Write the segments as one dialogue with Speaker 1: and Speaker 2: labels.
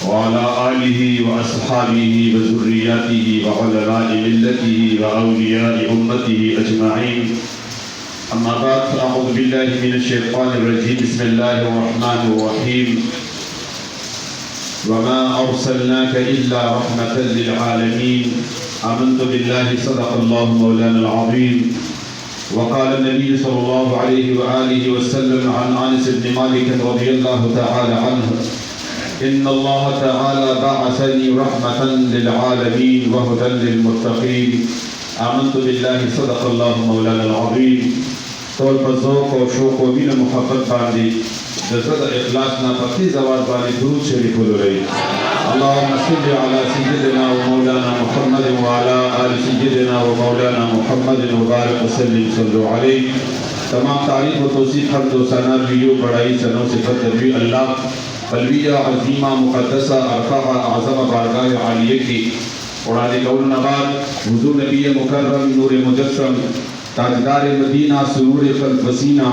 Speaker 1: वअला आलिहि व अस्हाबिहि व ज़ुर्रिय्यतिहि व उलमाए मिल्लतिहि व औलियाए उम्मतिहि अजमईन। अम्मा बाद फ़अऊज़ु बिल्लाहि मिनश शैतानिर रजीम। बिस्मिल्लाहिर रहमानिर रहीम। वमा अर्सलनाक इल्ला रहमतल लिल आलमीन। आमन्तु बिल्लाहि सदक़ल्लाहु मौलाना अज़ीम। वक़ाल नबी सल्लल्लाहु अलैहि व आलिहि वसल्लम अन अनस इब्न मालिक रज़ियल्लाहु तआला अन्हु इन्नल्लाह तआला बअसनी रहमतन लिल आलमीन व हुदन लिल मुत्तक़ीन। आमन्तु बिल्लाहि सदक़ल्लाहु मौलाना अज़ीम। तौल पर ज़ौक़ और शौक़ व मीन मोहब्बत बांधी जज़द इख़लास ना पकी ज़वाद वाली दुरूद शरीफ बोल रही। अल्लाहुम्मा सल्लि अला सय्यिदिना व मौलाना मुहम्मद व अला आलि सय्यिदिना व मौलाना मुहम्मद व बारिक व सल्लिम सल्लु अलैहि। तमाम तारीफ़ व तौसीफ़ हम्द व सना लियो बड़ाई सनो सिफ़त दरवी अल्लाह अलविया अज़ीमा मुक़द्दसा अरफ़ा आज़म बारगाह आलिया की उड़ाने कौल नबाद हुज़ूर नबी मुकर्रम नूर मुजस्सम ताजदार मदीना सुरूर क़ल्ब वसीना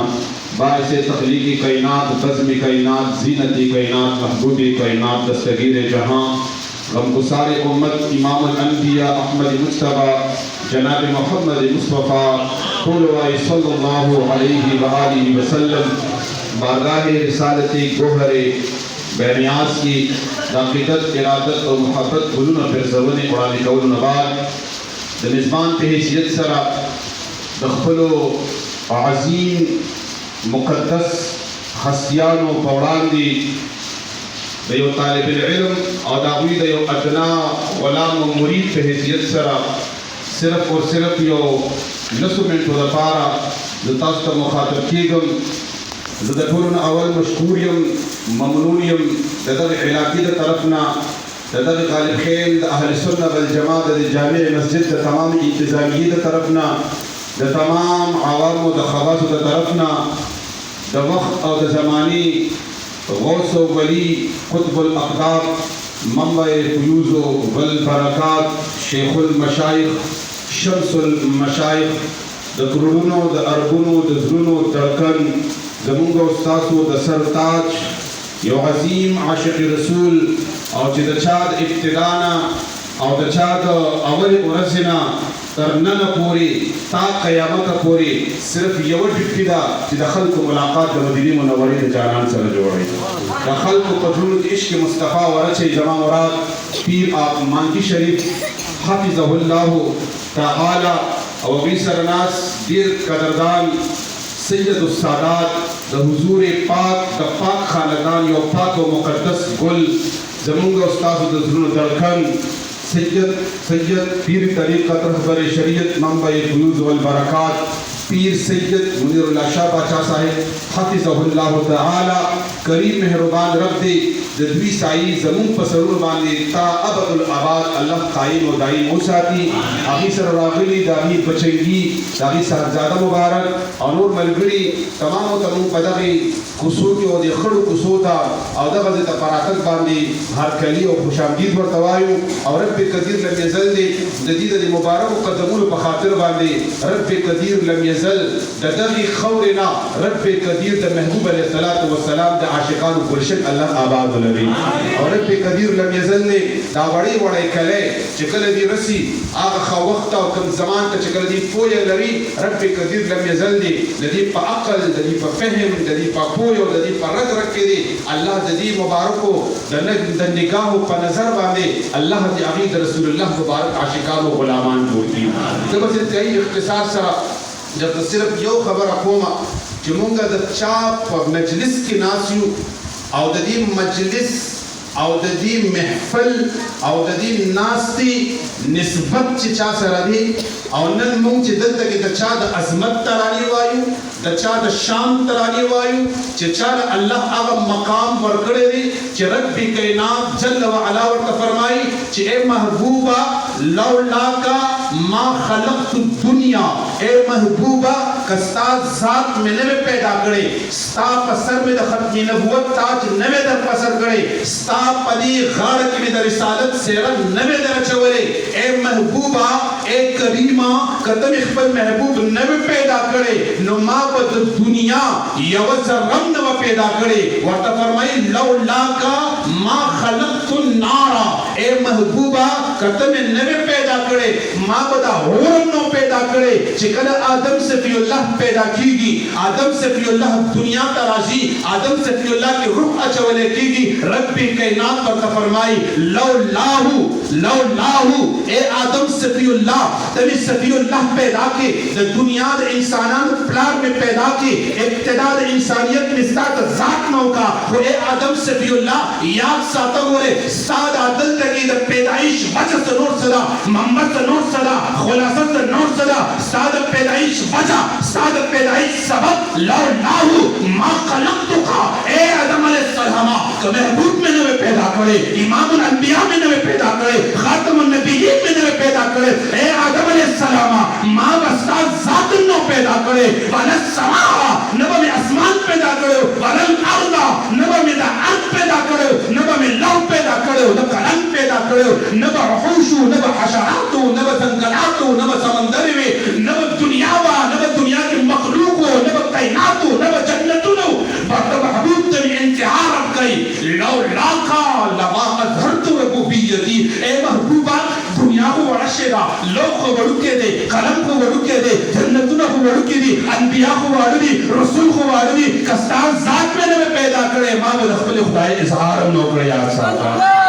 Speaker 1: बाइस तख़लीक़ कायनात बज़्म कायनात ज़ीनत कायनात महबूब कायनात दस्तगीर जहाँ गमगुसार उम्मत इमामुल अम्बिया अहमद मुज्तबा जनाब मोहम्मद मुस्तफ़ा सल्लल्लाहु अलैहि व आलिहि वसल्लम बारगाह रिसालत गोहरे बेनियाज की दाक़िक़त इरादत और मोहब्बत गुलून फिर ज़वन कुरान कौल नबाद द मिज़बान पे हैसियत सरा दखलो अज़ीम मुक़द्दस हस्तियानो पौड़ांदी दयो तालिब इल्म और दावी दयो अदना ग़ुलाम व मुरीद पे हैसियत सरा सिर्फ और सिर्फ यो नसु मिनट दपारा ज़तास्त मुखातब कीगम ज़दपुरन अवल मशकूरियम ममनूनियम ददर इलाकी द तरफना ददर गालिब खेल द अहल सुन्नत वल जमात द जामे मस्जिद द तमाम इंतज़ामिय्या द तरफना द तमाम आवाम व द खवास द तरफना द वक्त और द ज़मानी गौस व वली क़ुत्बुल अक़ताब मंबए फ़ुयूज़ वल बरक़ात शेखुल मशाइख़ Shamsul मशाइख़ the कुरुनो the अरबुनो the ज़ुनो Darkan ज़मुंगा उस्तासो the सरताज यो अज़ीम आशिक़ रसूल और जिदचाद इब्तिदाना और दचाद अवल उरज़ना तरनन पूरी ता क़यामत पूरी सिर्फ यव टिप्पिदा कि दखल को मुलाकात द मदीने मुनव्वरे द जानान सर जोड़े दखल को पजूल इश्क़ मुस्तफ़ा वरचे जमा मुराद पीर आप मांगी शरीफ हाफ़िज़हुल्लाह तआला और भी सरनास दीर कदरदान सैयदुस सादात द हुज़ूर पाक द पाक खानदान यो पाक व मुक़द्दस गुल ज़मुंगा उस्ताद द ज़ुनो दरकन सैयद पीर तरीक़त रहबर शरीयत मंबए फ़ुयूज़ वल बरक़ात पीर सैयद मुनीरुल्लाह शाह बादशाह साहिब हाफ़िज़हुल्लाह तआला करीम मेहरबान रब दे जदवी साई ज़मून पसरूर बांधे ता अबदुल आबाद अल्लाह कायम व दायम औसाती आखी सर रागिली दागी बचेंगी दागी साहबजादा मुबारक और नूर मलगरी तमाम पदगी कुसूती और खड़ू कुसूता और दगज़ तपराकत बांधी हर कली और खुशामदीद वर तवायु और रब कदीर लम यज़ल दे जदीद मुबारक कदमूल बखातिर बांधे रब कदीर लम यज़ल ददगी खौरना रब कदीर द महबूब अलैहिस्सलातु वस्सलाम द आशिकान गुलशन अल्लाह आबाद लरी और रब कदीर लम यज़ल ने दा बड़ी बड़े कले चकल दी रसी आग ख वक्त और कम ज़मान का चकल दी पोय लरी रब कदीर लम यज़ल ने ददी प अक़ल ददी प फ़हम ददी प पोय ददी प रग रख के दे अल्लाह ददी मुबारक को द निगाह प नज़र बांधे अल्लाह दी अमीद रसूलुल्लाह मुबारक आशिकान व गुलामान होती तो बस इंतहाई इख्तिसार सरा जब सिर्फ यो खबर अकोमा जमुंगा द चाप मजलिस की नासियु और ददी मजलिस और ददी महफल और ददी नास्ती निस्बत चिचा सरदी और नन मुंग चिदल तक दचा द अज़मत तरानी वायु दचा द शाम तरानी वायु चिचा द अल्लाह आगा मकाम वरकड़े दी च रब्बी कायनात जल्ल व अला व फरमाई च ए महबूबा लौला का मा खलक़तु दुनिया ए महबूबा कस्ता ज़ात में नवे पैदा करे स्ता पसर में द खत्मी नबुवत ताज नवे दर पसर करे स्ता पदी गाड़ की में दर रिसालत सेरा नवे दर चवरे ए महबूबा ए करीमा कदम इखबल महबूब नवे पैदा करे नुमा बद दुनिया यवज़ रम नव पैदा करे वरता फरमाई लौला का मा खलक़तु महबूबा कतम नवे पैदा करे मां बदा होरम नो पैदा करे चिकल आदम सफीउल्लाह पैदा कीगी आदम सफीउल्लाह दुनिया तराजी आदम सफीउल्लाह की रूह अचवले कीगी रब्बी कायनात पर फरमाई लौ लाहू ए आदम सफीउल्लाह तभी सफीउल्लाह पैदा के दुनिया दे इंसानान प्लान में पैदा के इब्तिदा दे इंसानियत में साथ जात मौका वो ए आदम सफीउल्लाह याद साता होरे साद आदल तकी द पैदाइश वजह से नूर सदा मोहम्मद से नूर सदा खुलासा से नूर सदा साद पैदाइश वजह साद पैदाइश सबब लाहू मा खलक़तुका ए आदम अलैहिस्सलाम को महबूब में नवे पैदा करे इमामुल अंबिया में नवे पैदा करे खातमुन नबिय्यीन में नवे पैदा करे ए आदम अलैहिस्सलाम मा वस्ता जात नो पैदा करे वला समा नबा में आसमान पैदा करे वला अर्द नबा में द अर्द पैदा करे नबा में लौ पैदा करे न कलम पैदा करे नबा हुशु नबा हशरातु नबा जंगलातु नबा समंदर में नबा दुनिया के मखलूक नबा कायनातु नबा जन्नतु महबूब तभी इंतहा रब गई लौ लाका लमा अज़हरतु रबूबियती ए महबूबा दुनिया को वड़शेगा लोग को वड़ुके दे कलम को वड़ुके दे जन्नतुना को वड़ुके दी अनबिया को वाड़ी रसूल को वाड़ी कस्तार जात में नवे पैदा करे मां बदखल खुदाई इजहार नो करे यार साहब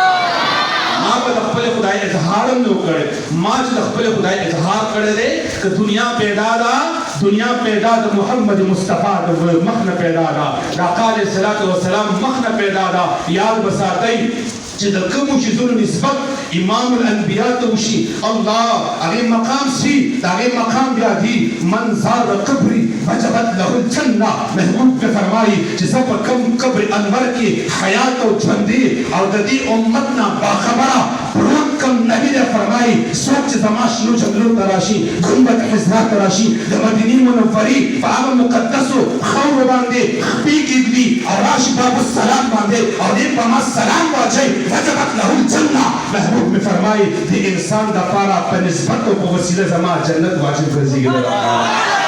Speaker 1: मां बदखल खुदाई इजहार नो करे मां बदखल खुदाई इजहार करे दे कि दुनिया पैदा द मोहम्मद मुस्तफा द मखन पैदा दा काले सलातो व सलाम मखन पैदा दा याद बसातई जिधर कम चीज़ों निस्बत इमामुल अंबिया तो उसी अल्लाह अगे मकाम सी तागे मकाम ब्यादी मंज़ार कब्री वजबत लहुल जन्ना महबूब ने फरमाई जिस पर कम कब्र अनवर की हयात और जंदी और ददी उम्मत ना बाखबरा पुरान कम नबी ने फरमाई सोच जमाश नो जंगलों तराशी गुंबद हिज़्ना तराशी मदीनी मुनव्वरी बाग मुक़द्दस खौर बांधे खपी गिद्दी और राश बाबू सलाम बांधे और ये पमा सलाम बाजे वजबत लहुल जन्ना महबूब ने फरमाई कि इंसान दा पारा पर निस्बत को वसीले जमा जन्नत वाजिब कर दी गई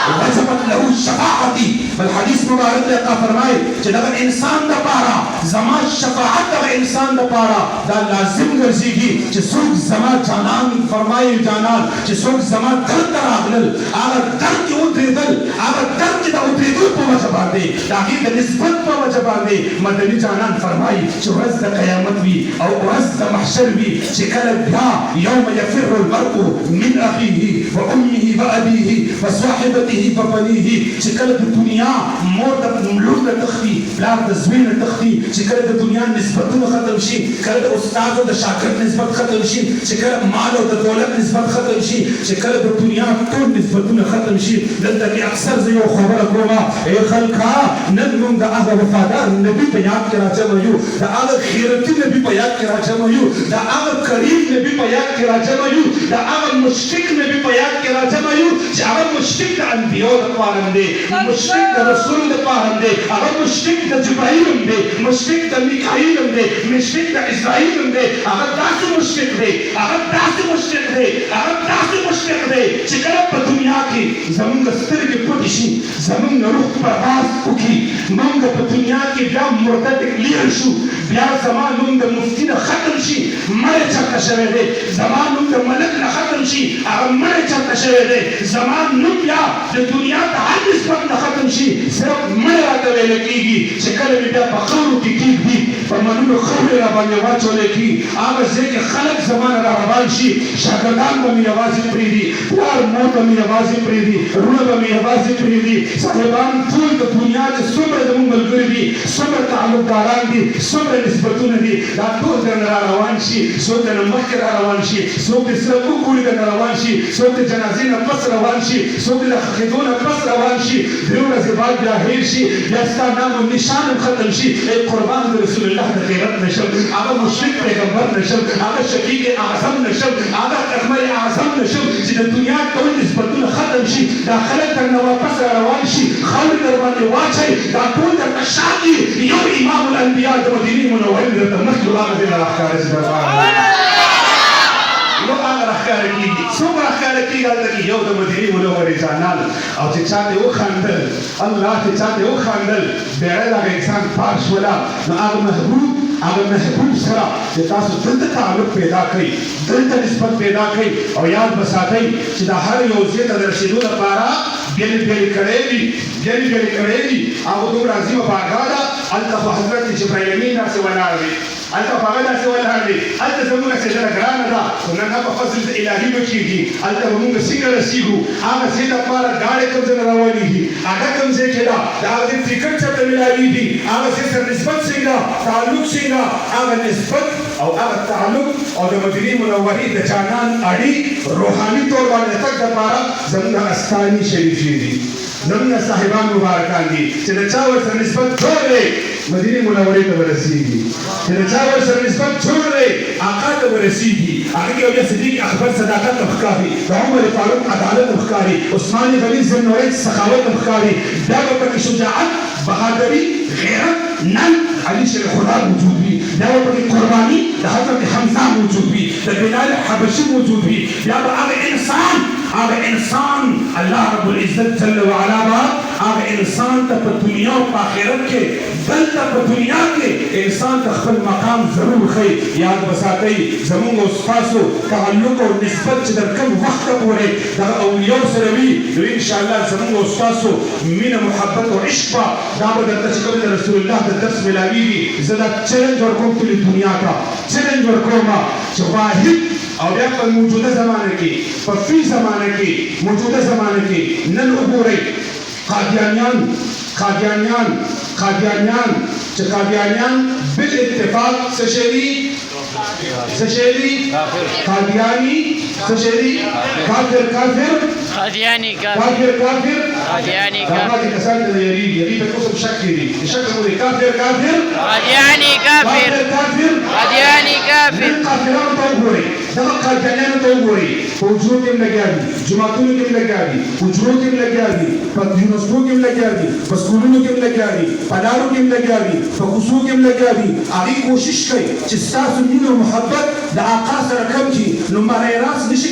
Speaker 1: वजबत लहू शफाअती बल हदीस मुबारक में का फरमाए कि अगर इंसान दा पारा जमा शफाअत दा इंसान दा पारा दा लाजिम गर्जीगी कि सुख जमा जानान फरमाए जानान कि सुख जमा दर्द तरागल अगर दर्द की उतरेदल अगर दर्द की उतरेदल को वजबत दे ताकि द निस्बत को वजबत दे मदनी जानान फरमाई कि रोज द क़यामत भी और रोज द महशर भी कि कल भ्या यौम यफिरु अल-मर'ु मिन अखीही व उम्मिही व अबीही व साहिबती बपनीही चिकल दुनिया मोर लुंड तख्ती लाग तस्वीर तख्ती चिकल दुनिया निस्बत खत्म शी कल उस्ताद और शागिर्द निस्बत खत्म शी चिकल माल और दौलत निस्बत खत्म शी चिकल दुनिया तो निस्बत खत्म शी दंत की अक्सर से यो खबर कोमा ए खलका नदम द अग वफादार नबी पे याद करा जमयू द अग खैरती नबी पे याद करा जमयू द अग करीम नबी पे याद करा जमयू द अग मुश्किक नबी पे याद करा जमयू जब मुश्किक अंबिया पारंदे मुश्किक द रसूल द पारंदे अगर मुश्किक द जिब्राइल दे मुश्किक द मिकाईल दे मुश्किक द इस्राईल दे अगर दास मुश्किक दे अगर दास मुश्किक दे अगर दास मुश्किक दे चिकन पर दुनिया की जमीन गस्तर के पुटिशी जमीन रूह प्रवास उकी मंग पर दुनिया की ब्या मुर्तद क्लियर शू ब्या जमानुन द मुफ्ती द खत्म शी मरे चक्का शवे दे जमानुन द मलक द खत्म शी अगर मरे चक्का शवे दे जमानुन ब्या दुनिया का हर निस्बत न खत्म शी सिर्फ मरा तवे लकीगी शिकल बिदा बखरू की भी फमनु खबर रबानी वाचोले की आवाज के खलक जमाना रबान शी शागदान में आवाज प्रीदी प्यार मौत में आवाज प्रीदी रुब में आवाज प्रीदी साहिबान फूल तो दुनिया के सुमर द मंगल करदी सुमर ताल्लुकारान दी सुमर निस्बतुन दी दा तो दन रवान शी सो दन मक्कर रवान शी सो के सिर्फ कुली दन रवान शी सो के जनाजिन पस रवान शी सो के खिदोन पस रवान शी दियोना से बाद जाहिर शी यस्ता नाम निशान खत्म शी एक कुर्बान रसूलुल्लाह द खैरत नशब आगा मुशरिक पैगंबर नशब आगा शकीक आज़म नशब आगा अकमल आज़म नशब जिद दुनिया तो निस्बतुन खत्म शी दाखलत न वापस रवान शी खौर दरवाने वाचे दा तो द शादी यो इमामुल अंबिया द मदीनी मुनव्वर द मखलूक़ द अहकार से दरबार लो आगर अखकार की सुपर अखकार की गल की यो द मदीनी मुनव्वर जानाल और जे चाहते वो खानदल अल्लाह के चाहते वो खानदल बेड़ा लगे इंसान पाश वाला ना आग महबूब
Speaker 2: هغه محبوب سره چې تاسو دلته تعلق پیدا کړئ دلته نسبت پیدا کړئ او یاد بساتئ چې دا هر یو ځای ته د رسېدو لپاره بیلې بیلې کړۍ دي هغه دومره عظیمه بارګاه ده هلته خو حضرت جبرائیل امین داسې ولاړ دی هلته خو هغه داسې ولاړ دی هلته زموږ سجده ګرانه ده خو نن په فضل د الهي به کېږي هلته به مونږ څنګه رسېږو هغه ځای لپاره ګاډۍ کوم ځای نه روانېږي هغه کوم ځای کې ده د هغه ټکټ چېرته میلاوېږي هغه ځای سره نسبت څنګه تعلق څنګه هغه نسبت او هغه تعلق او د مدینې منورې د جانان اړیک روحاني طور باندې تګ دپاره زموږ استاني شریفې دي زموږ صاحبان مبارکان دي چې د چا ورسره نسبت جوړ دی مدینې منورې ته به رسېږي چې د چا ورسره نسبت جوړ دی آقا ته به رسېږي هغه کې بیا صدیق اکبر صداقت ته ښکاري د عمر فاروق عدالت ته ښکاري عثمان غني ذوالنورین سخاوت ته ښکاري بیا به پکې شجاعت بهادري غیرت نن علي شیر خدا موجود وي بیا به پکې قرباني د حضرت حمزه موجود وي د بلال حبشي موجود وي بیا به هغه انسان الله رب العزت جل وعلا به هغه انسان ته په دنیا او په آخرت کې دلته په دنیا کې انسان ته خپل مقام ضرور ښیي یاد بساتئ زموږ او ستاسو تعلق او نسبت چې تر کوم وخته پورې دغه اولیاو سره وي نو انشاءالله زموږ او ستاسو مینه محبت او عشق به دا به درته چې کوم د رسول الله د درس میلاویږي زه دا چلنج ورکوم ټولې دنیا ته چلنج ورکوم چې واحد او بیا په موجوده زمانه کې په فی زمانه کې موجوده زمانه کې نن وګورئ قادیانیان چې قادیانیان بالاتفاق څه شی دي قادیانی څه شی دي کافر قادیانی کافر دا باقي کسان ته یریږي په کوم شک کې دي شک مو دي کافر قادیانی کافر کافرانو ته وګورئ دغه قادیانیانو ته وګورئ په حجرو کې هم لګیا دي جوماتونو کې هم لګیا دي حجرو کې هم لګیا دي په یونیورسټو کې هم لګیا دي په سکولونو کې هم لګیا دي په لارو کې هم لګیا دي په کوڅو کې هم لګیا دي هغوی کوشش کوي چې ستاسو مینه او محبت د آقا سره کم کړي نو برای راست نشي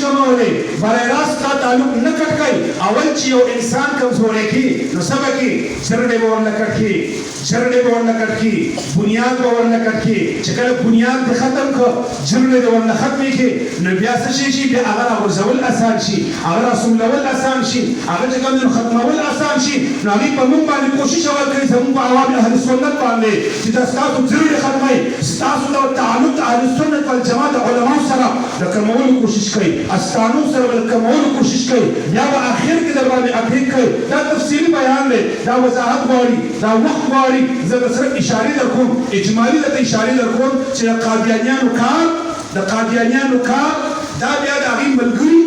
Speaker 2: کمولی برای راست تا تعلق نه کټ کوي اول چې یو انسان کمزوری کړي نو څه به کړي جرړې به ورنه کټ کړي بنیاد به ورنه کټ کړي چې کله بنیاد دې ختم کړه جرړې دې ورنه ختمې کړي نو بیا څه شي بیا هغه راغورځول اسان شي هغه راسملول اسان شي هغه چې کوم ختمول اسان شي نو هغوی په موږ باندې کوشش اول کوي زموږ په عوام اهل سنت باندې چې دا ستاسو جرړې ختموي ستاسو د تعلق د اهل سنت والجماعت علماو سره د کمولو کوشش کوي استانو سره د کمولو کوشش کوي یا به اخر کې در باندې اپډیټ کوي دا تفصیلي بیان دی دا وضاحت غواړي دا وخت غواړي زه به صرف اشارې در کوم اجمالي درته اشارې در کوم چې د قادیانیانو کار دا بیا د هغوی ملګري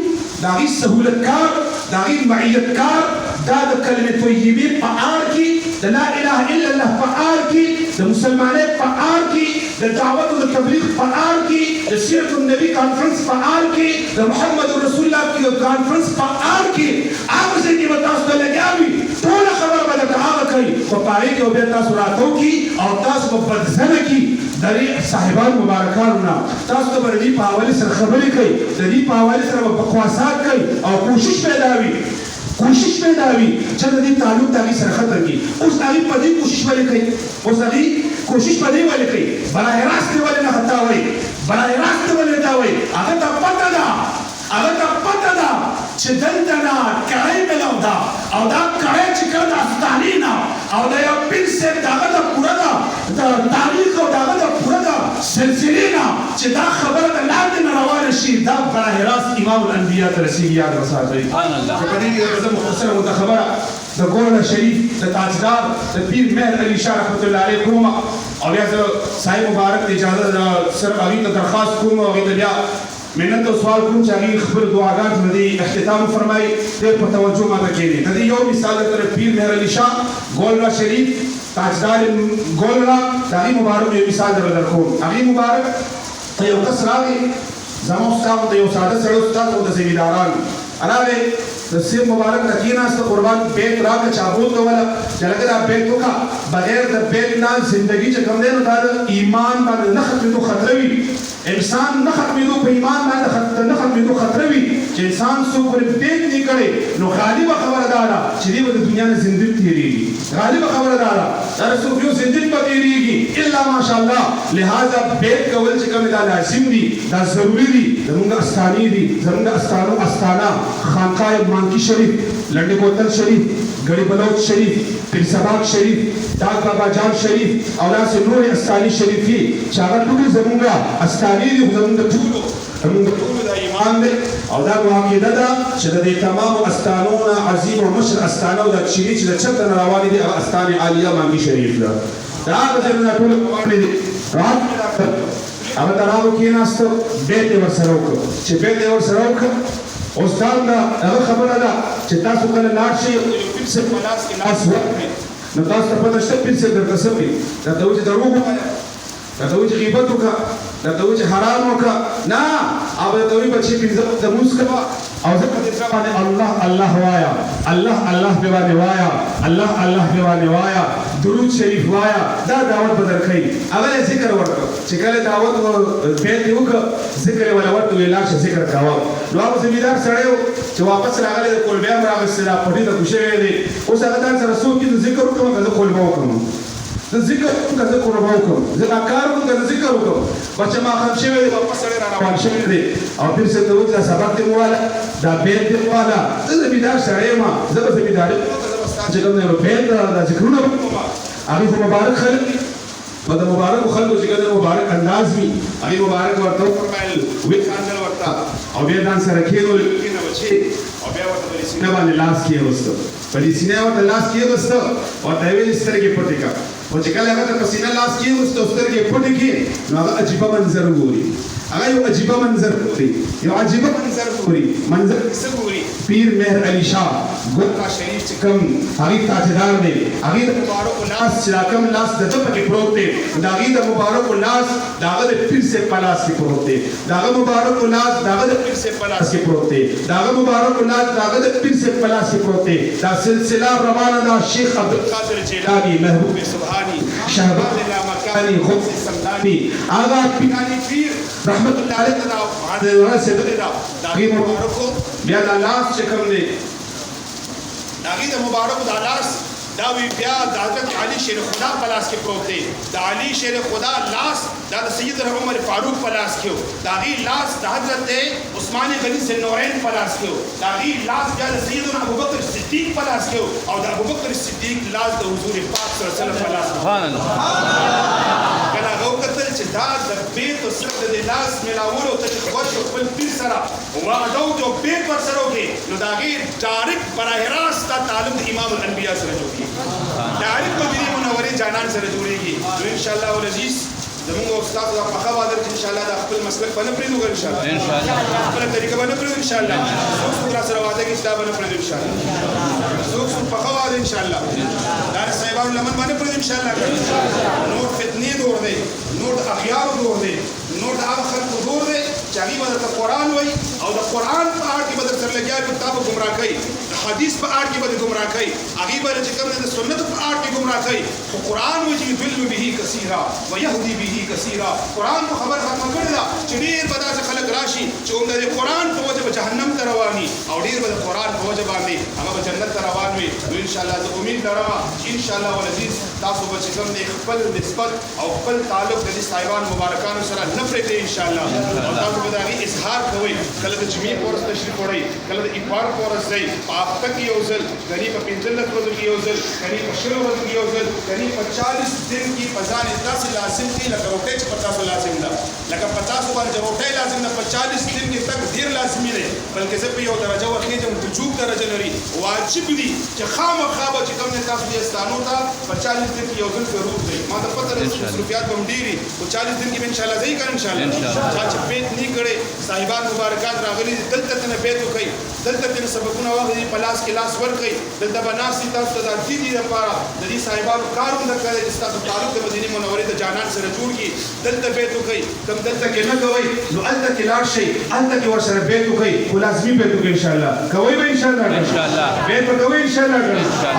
Speaker 2: د هغوی سهولت کار د هغوی معیت کار دا د کلمې طیبې په اړ کې د لا اله الا الله په اړ کې د مسلمانۍ په اړ کې د دعوت او د تبلیغ په اړ کې د سیرت النبي کانفرنس په اړ کې د محمد رسول الله کې کانفرنس په اړ کې هغه ځای کې به تاسو ته لګیا وي ټوله خبره به درته هغه کوي خو په هغې کې به بیا تاسو راتو کي او تاسو به بدزنه کي د دې صاحبان مبارکانو نه تاسو ته به د دې په حوالې سره خبرې کوي د دې په حوالې سره به بقواسات کوي او کوشش پیدا وي چې د دې تعلق د هغوی سره ختم کړي اوس هغوی په دې کوشش ولې کوي براه راست یې ولې نه هتاوئ هغه ته پته ده چې دلته نه کړۍ میلاو ده او دا کړۍ چې کله د استانې نه او د یو پیر صاحب د هغه د پوره ده د تاریخ او د هغه د پوره ده سلسلې نه چې دا خبره د لاندې نه روانه شي دا براه راست امام الانبیا ته رسېږي یاد وساتئ په دې کې زه مختصره مو ته خبره د ګورنر شریف د تاجدار د پیر مهر علي شاه رحمت الله علیه کوم او بیا زه صاحب مبارک ته اجازه صرف هغوی ته درخواست کوم او هغوی ته بیا منت او سوال کوم چې هغوی خپل دعاګانو ته د اختتام وفرمایي ډېر په توجه ماته کښېني د دې یو مثال درته پیر مهر علي شاه ګورنر شریف تاجدار ګورنر د هغوی مبارک یو مثال درته درکوم هغوی مبارک ته یو کس راغی زما استاد ته یو ساده سړی استاد او د زمیندارانو अरावे तस्वीर मुबारक रखीना तो कुर्बान बेत राग चाबूत को वाला जलकर आप बेत को का बगैर द बेत ना जिंदगी च कम देन उतार ईमान बान न खत्म तो खतरवी इंसान न खत्म तो ईमान बान न खत्म तो खतरवी इंसान सो पर बेत नहीं करे नो गालिब खबरदारा चली वो दुनिया में जिंदगी तेरीगी गालिब खबरदारा दरसो क्यों जिंदगी तेरीगी इल्ला माशाअल्लाह लिहाजा बेत कवल च कम दा लाजिम दी दा जरूरी दी जमुंगा अस्तानी दी जमुंगा अस्तानो अस्ताना खानकाए मानकी शरीफ लंडे कोतल शरीफ गड़ी बलोच शरीफ फिर सबाक शरीफ दाग बाबा जान शरीफ औलाद से नूर अस्तानी शरीफ की चागा टूटी जमुंगा अस्तानी दी जमुंगा टूलो जमुंगा टूलो दा ईमान दे औलाद वाक़िदा दा शददे तमाम अस्तानोना अजीम व मशर अस्तानो दा शरीफ दा चतन रवानी दी अस्तानी आलिया मानकी शरीफ दा दाग जमुंगा टूलो वानी दी रात अब तराव की नास्तो बेटे वर सरोक चे बेटे वर सरोक उस्ताद दा खबर दा चे तासु कल लाशी फिर से पलास के नास वक्त में न तास पता फिर से दर कसबी दा तो दरूग दा तो गीबत का दा तो हराम का ना अब तो बच्चे फिर द मुस्कबा और जब ने अल्लाह अल्लाह वाया अल्लाह अल्लाह बेवाने वाया अल्लाह अल्लाह बेवाने वाया दुरूद शरीफ वाया दा दावत बदर खई अगले जिक्र वर्क चिकले दावत बेत युग जिक्र वाला वक्त इलाज जिक्र कावा लो आप जमीदार सड़े जो वापस लागले कोल बे हमरा बसरा पड़ी द खुशे दे उस अगदान से रसूल की जिक्र को का कोल बाव कम जिक्र का कोल बाव कम ज़कार को का जिक्र को बच्चे मा खम शे वापस सड़े रावण शे दे और फिर से तो दा सबक दे वाला दा बेत दे वाला जमीदार सड़े मा जब जमीदार जगम ने बेत दा जिक्र न अभी मुबारक खल मतलब मुबारक खल को जिक्र मुबारक अंदाज भी अभी मुबारक वर्तो फरमाइल वे खानल वर्ता और वे दान से रखे नो लेकिन बच्चे और वे वर्ता बड़ी सीने वाले लाश किए वस्तु बड़ी सीने वाले लाश किए वस्तु और तैवेल इस तरह के पटी का और जिकल लगा तो पसीना लाश किए वस्तु उस तरह के पटी की ना अजीब मंजर गोरी अगर यो अजीब मंजर गोरी यो अजीब मंजर गोरी मंजर किस गोरी पीर मेहर अली शाह गुरका शरीफ चिकम आगे ताजदार ने आगे मुबारक उल्लास चिराकम लाश दजब के प्रोते दागी द मुबारक उल्लास दागद फिर से पलास के प्रोते दागद मुबारक उल्लास दागद फिर से पलास के प्रोते दागद मुबारक उल्लास दागद फिर से पलास के प्रोते दा सिलसिला रवाना दा शेख अब्दुल कादिर जिलानी महबूब सुभानी शहबाज ला मकानी खुद समदानी आगा पिकानी पीर रहमतुल्लाह अलैहि दा वादे से दा दागी मुबारक को बिया लाश चिकम ने दागी द मुबारक दालास दावी बिया हज़रत अली शेर खुदा पलास के प्रोते दा अली शेर खुदा लास दा सैयद उमर फारूक पलास के दागी लास दा हज़रत उस्मान गनी से नौरैन पलास के दागी लास दा सैयदना अबू बकर सिद्दीक पलास के और दा अबू बकर सिद्दीक लास दा हुजूर पाक सल्लल्लाहु अलैहि वसल्लम पलास सुभान अल्लाह कला गो कतल च दा बेत और सिर्फ दे लास मिलावलो त खुश खपल पीर सरा वादो जो बेत पर सरोगे नो दागी डायरेक्ट बराह रास्त ताल्लुक इमाम अल-अंबिया से जोड़ी डायरेक्ट मदीने मुनव्वरे जानान से जुड़ेगी तो इंशाअल्लाह वल अजीज जमुंगा उस्ताद का पखावादर इंशाअल्लाह दा खपल मसलक बन प्रीदुगा इंशाअल्लाह खपल तरीका बन प्रीदु इंशाअल्लाह सुरा सरवादे की इस्लाम बन प्रीदु इंशाअल्लाह सुख पखावाद इंशाअल्लाह दार साहिबान लमन बन प्रीदु इंशाअल्लाह नोट फितनी दूर दे नोट अखियार दूर दे नोट आखिर को दूर दे चाही बदर कुरान वही और द कुरान पर आठ की बदर सर लगिया किताब गुमराह कई हदीस पर आठ की बदर गुमराह कई आगे बदर जिक्र ने सुन्नत पर आठ की गुमराह कई तो कुरान में जी दिल बिही कसीरा व यहदी बिही कसीरा कुरान को खबर खत्म कर दा चडीर बदा से खलक राशि चोंदे कुरान तो वजह जहन्नम तरवानी और डीर बदा कुरान को वजह बांधी हम जन्नत तरवान में तो इंशाअल्लाह तो उम्मीद लरमा इंशाअल्लाह वल अजीज तासो बचकम ने खपल निस्बत और खपल ताल्लुक दे साहिबान मुबारकान सरा नफरत इंशाअल्लाह और तासो बदागी इजहार कोई कल द जमी पर तशरीफ पड़े कल द इफार पर सही आप तक की ओजल गरीब पिंजलत रोज की ओजल गरीब शरो रोज की ओजल गरीब 40 दिन की फजान 10 लाजिम की लगरोटे 50 लाजिम ला लगा 50 बार जरोटे लाजिम ना 40 दिन की तक देर लाजिम है बल्कि से पे दरजा वरखे जब वजूब दरजा लरी वाजिब दी कि खाम खाब कि कम ने तास दिए स्थानों था 40 दिन की ओजल पे रूप दे मां तो पता है रुपयात बमडीरी वो 40 दिन की इंशाल्लाह सही कर इंशाल्लाह चाच पेट नहीं करे साहिबान मुबारकात रागली दलत ने बेत कई दलत ने सबकुना वागली पलास के लास वर कई दलत बनासी तास दा दीदी द पारा ददी साहिबान कारम द करे इस्ता ताल्लुक मदीने मुनव्वरे جانان سره جوړ کی دلته بیت کوي کم دلته کې نه کوي نو الته کې لاړ شي الته کې ور سره بیت کوي خو لازمي بیت کوي ان شاء الله کوي به ان شاء الله بیت کوي ان شاء الله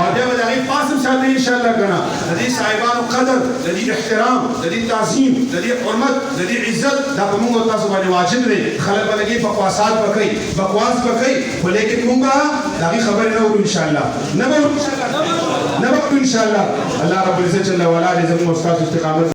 Speaker 2: او دا به هغه پاسم ساتي ان شاء الله کنه د دې صاحبانو قدر د دې احترام د دې تعظیم د دې حرمت د دې عزت دا په موږ تاسو باندې واجب دی خلک باندې بقواسات وکړي بقواس وکړي خو لیکن موږ دا خبر نه ورو ان شاء الله نه ورو ان شاء الله ان شاء الله الله رب العزت جل وعلا دې زموږ استاد استقامت